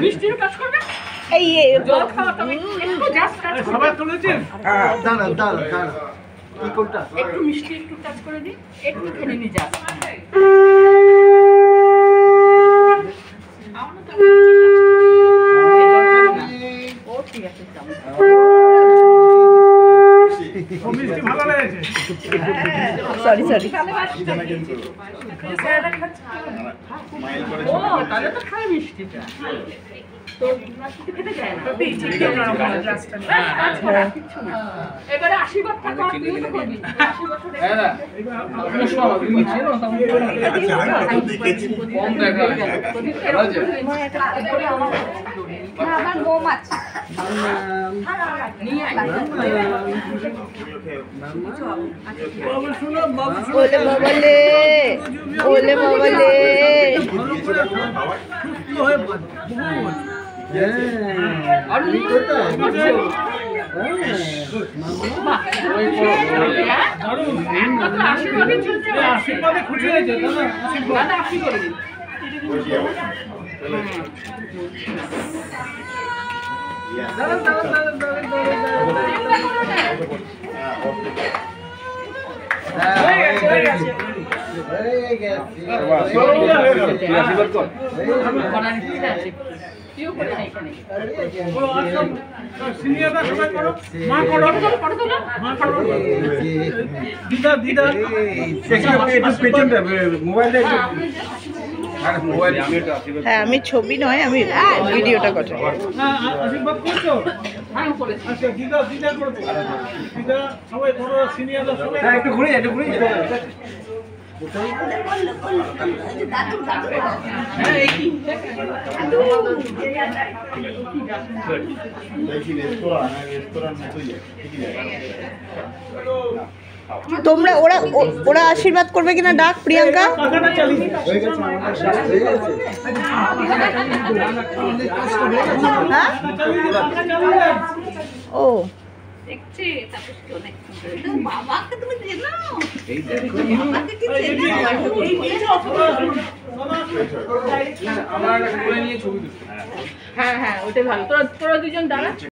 মিষ্টির কাজ করবে এই জল খাওয়া তুমি একটু জাস্ট কাজ খাবার তুলেছেন দাঁড়ান দাঁড়ান দাঁড়ান কি কোনটা একটু মিষ্টি একটু টাচ করে দিই একটু খেলে নি যা ও ঠিক আছে মিষ্টি ভালো লেগেছে সরি সরি ও তাহলে তো খাই মিষ্টিটা এবারে আশীর্বাদটা কর তুই তো করবি আমার মোম আছে ওলে বাবালে ওলে বাবালে আশীর্বাদে খুশি হয়েছে দাদা আপনি করে দিন হ্যাঁ আমি ছবি নয় আমি ভিডিওটা করছি একটু ঘুরে একটু ঘুরে তোমরা ওরা ওরা আশীর্বাদ করবে কিনা ডাক প্রিয়াঙ্কা ও হ্যাঁ হ্যাঁ ওটাই ভালো তোরা দুজন দাঁড়া